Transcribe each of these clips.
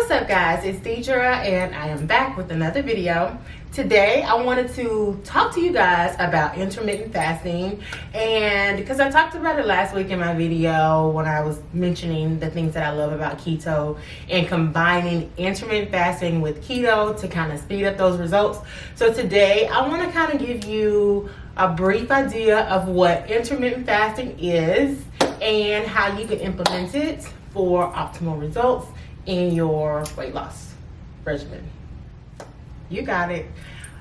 What's up guys, it's Deidre and I am back with another video. Today I wanted to talk to you guys about intermittent fasting, and because I talked about it last week in my video when I was mentioning the things that I love about keto and combining intermittent fasting with keto to kind of speed up those results. So today I want to kind of give you a brief idea of what intermittent fasting is and how you can implement it for optimal results in your weight loss regimen. You got it.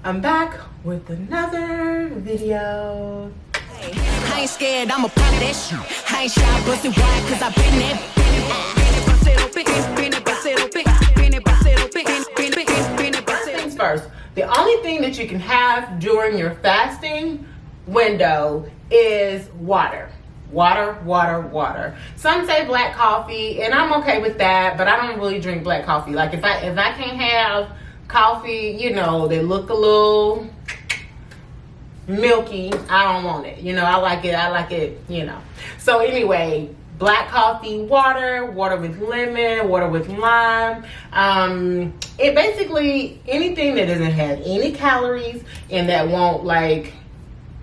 I'm back with another video. I ain't scared, I'm a part of that shit. I ain't shy, bustin' wide, cause I've been there. First things first, the only thing that you can have during your fasting window is water. Water. Some say black coffee, and I'm okay with that, but I don't really drink black coffee. Like if I can't have coffee, you know, they look a little milky, I don't want it. You know, I like it, you know. So anyway, black coffee, water with lemon, water with lime. It basically anything that doesn't have any calories and that won't like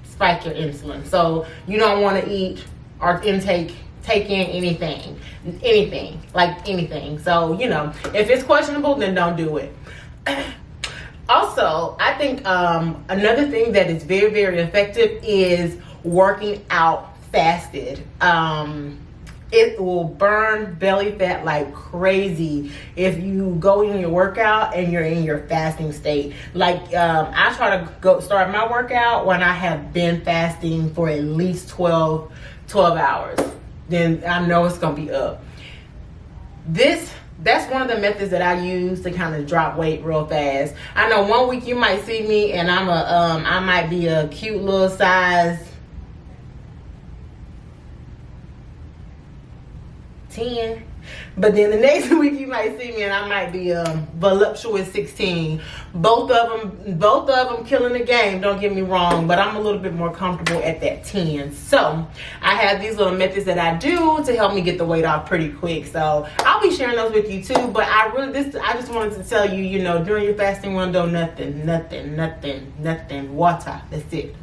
spike your insulin. So you don't want to eat or take in anything. So, you know, if it's questionable, then don't do it. Also, I think another thing that is very, very effective is working out fasted. It will burn belly fat like crazy if you go in your workout and you're in your fasting state. Like I try to start my workout when I have been fasting for at least 12 hours. Then I know it's gonna be up. That's one of the methods that I use to kind of drop weight real fast. I know one week you might see me and I might be a cute little size 10, but then the next week you might see me and I might be a voluptuous 16. Both of them killing the game, don't get me wrong, but I'm a little bit more comfortable at that 10. So I have these little methods that I do to help me get the weight off pretty quick. So I'll be sharing those with you too, but I just wanted to tell you, you know, during your fasting window, nothing, water, that's it.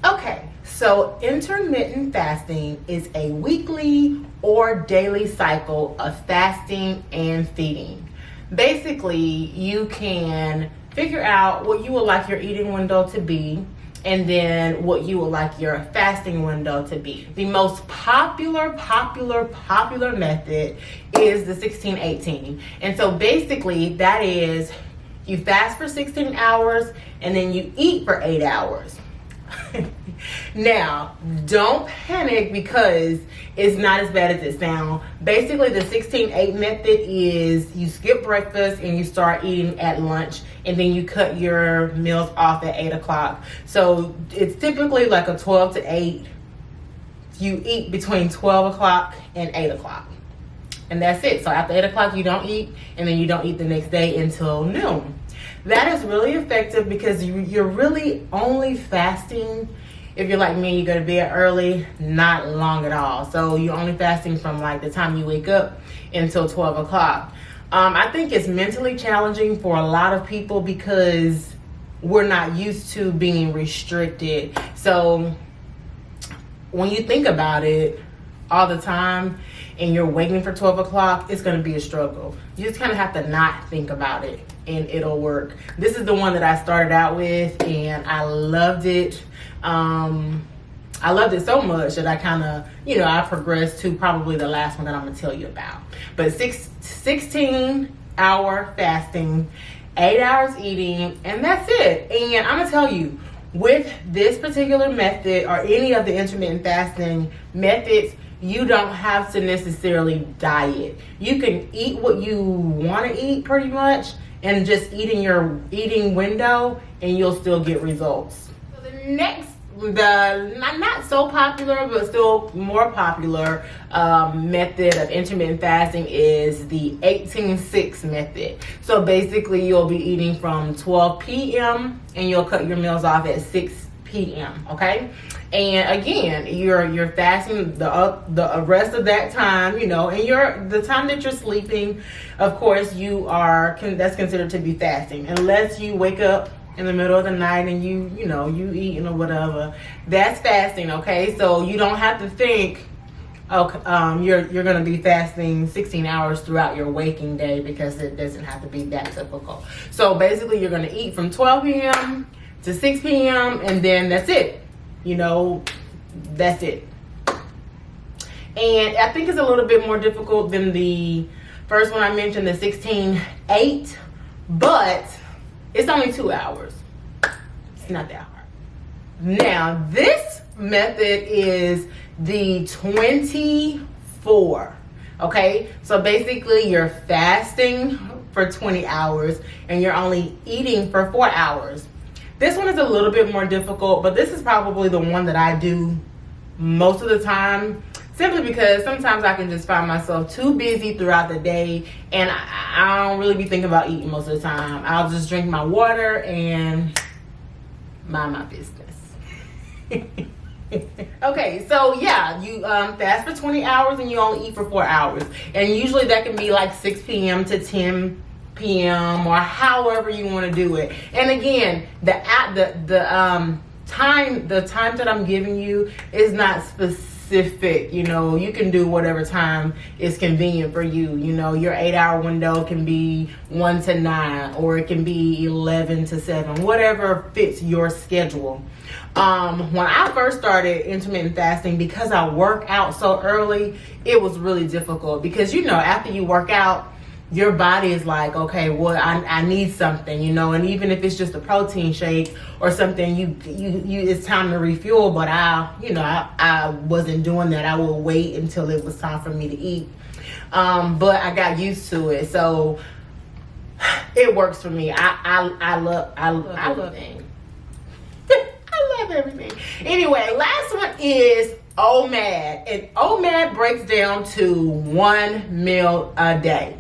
Okay, so intermittent fasting is a weekly or daily cycle of fasting and feeding. Basically, you can figure out what you would like your eating window to be and then what you would like your fasting window to be. The most popular method is the 16-18. And so basically that is you fast for 16 hours and then you eat for 8 hours. Now, don't panic because it's not as bad as it sounds. Basically, the 16-8 method is you skip breakfast and you start eating at lunch, and then you cut your meals off at 8 o'clock. So it's typically like a 12 to 8. You eat between 12 o'clock and 8 o'clock. And that's it. So after 8 o'clock, you don't eat, and then you don't eat the next day until noon. That is really effective because you're really only fasting, if you're like me, you go to bed early, not long at all. So you're only fasting from like the time you wake up until 12 o'clock. I think it's mentally challenging for a lot of people because we're not used to being restricted. So when you think about it all the time and you're waiting for 12 o'clock, it's going to be a struggle. You just kind of have to not think about it and it'll work. This is the one that I started out with and I loved it. I loved it so much that I kind of, you know, I progressed to probably the last one that I'm going to tell you about. But 16-hour fasting, 8 hours eating, and that's it. And I'm going to tell you, with this particular method or any of the intermittent fasting methods, you don't have to necessarily diet. You can eat what you want to eat pretty much and just eat in your eating window and you'll still get results. So the next, not so popular but still more popular method of intermittent fasting is the 18-6 method. So basically you'll be eating from 12 p.m. and you'll cut your meals off at 6 p.m. Okay, and again, you're fasting the rest of that time, you know, and the time that you're sleeping, of course, that's considered to be fasting, unless you wake up in the middle of the night and you eating or whatever. That's fasting. Okay, so you don't have to think, okay, you're going to be fasting 16 hours throughout your waking day, because it doesn't have to be that typical. So basically, you're going to eat from 12 p.m. to 6 p.m. and then that's it. You know, that's it. And I think it's a little bit more difficult than the first one I mentioned, the 16-8, but it's only 2 hours. It's not that hard. Now, this method is the 24. Okay, so basically you're fasting for 20 hours and you're only eating for 4 hours. This one is a little bit more difficult, but this is probably the one that I do most of the time, simply because sometimes I can just find myself too busy throughout the day and I don't really be thinking about eating most of the time. I'll just drink my water and mind my business. Okay, so yeah, you fast for 20 hours and you only eat for 4 hours. And usually that can be like 6 p.m. to 10 p.m. or however you want to do it. And again, the time that I'm giving you is not specific. You know, you can do whatever time is convenient for you. You know, your 8-hour window can be 1 to 9, or it can be 11 to 7, whatever fits your schedule. When I first started intermittent fasting, because I work out so early, it was really difficult, because, you know, after you work out, your body is like, okay, well, I need something, you know, and even if it's just a protein shake or something, you it's time to refuel. But I wasn't doing that. I would wait until it was time for me to eat. But I got used to it, so it works for me. I love everything. I love everything. Anyway, last one is OMAD, and OMAD breaks down to 1 meal a day.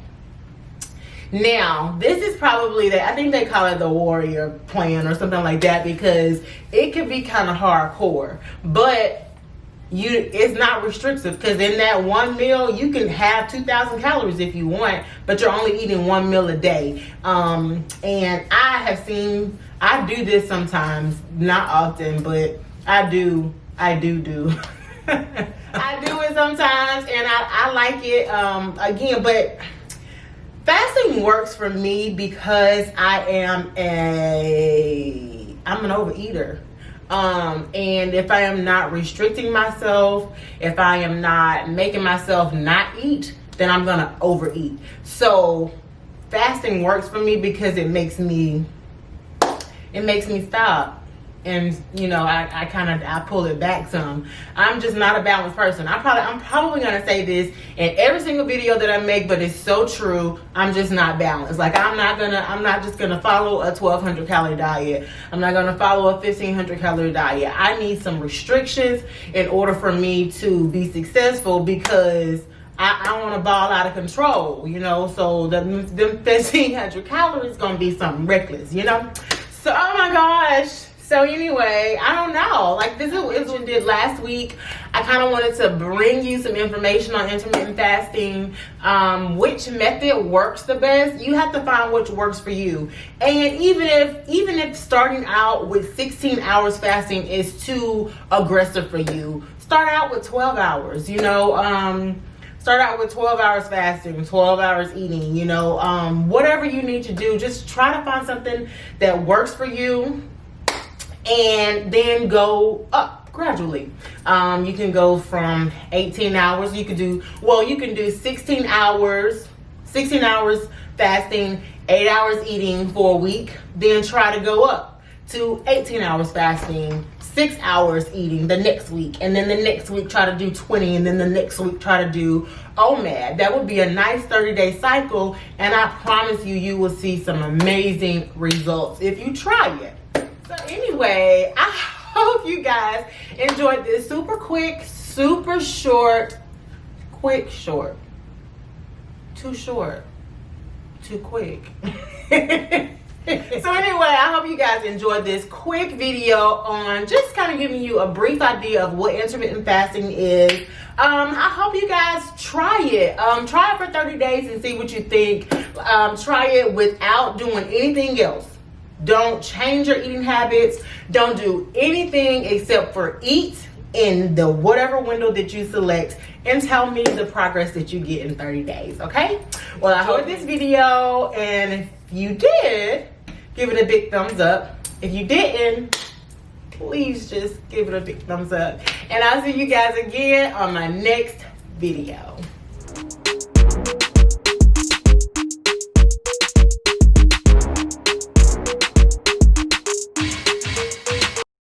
Now, this is probably I think they call it the warrior plan or something like that, because it can be kind of hardcore, but it's not restrictive, because in that 1 meal you can have 2,000 calories if you want, but you're only eating 1 meal a day. And I do this sometimes, not often, but I do I do it sometimes, and I like it again, but fasting works for me because I'm an overeater. And if I am not restricting myself, if I am not making myself not eat, then I'm gonna overeat. So fasting works for me because it makes me stop. And you know, I pull it back some. I'm just not a balanced person. I'm probably gonna say this in every single video that I make, but it's so true. I'm just not balanced. Like I'm not just gonna follow a 1,200 calorie diet. I'm not gonna follow a 1,500 calorie diet. I need some restrictions in order for me to be successful, because I want to ball out of control, you know. So them 1,500 calories gonna be something reckless, you know. So oh my gosh. So anyway, I don't know. Like this is what we did last week. I kind of wanted to bring you some information on intermittent fasting, which method works the best. You have to find which works for you. And even if starting out with 16 hours fasting is too aggressive for you, start out with 12 hours. You know, start out with 12 hours fasting, 12 hours eating. You know, whatever you need to do, just try to find something that works for you. And then go up gradually. You can go from 18 hours. You can do 16 hours fasting, 8 hours eating for a week. Then try to go up to 18 hours fasting, 6 hours eating the next week. And then the next week try to do 20. And then the next week try to do OMAD. That would be a nice 30-day cycle. And I promise you will see some amazing results if you try it. So anyway, I hope you guys enjoyed this super quick, super short, too short, too quick So anyway, I hope you guys enjoyed this quick video on just kind of giving you a brief idea of what intermittent fasting is. I hope you guys try it. Try it for 30 days and see what you think. Try it without doing anything else. Don't change your eating habits. Don't do anything except for eat in the whatever window that you select, and tell me the progress that you get in 30 days, okay? Well, I hope this video, and if you did, give it a big thumbs up. If you didn't, please just give it a big thumbs up. And I'll see you guys again on my next video.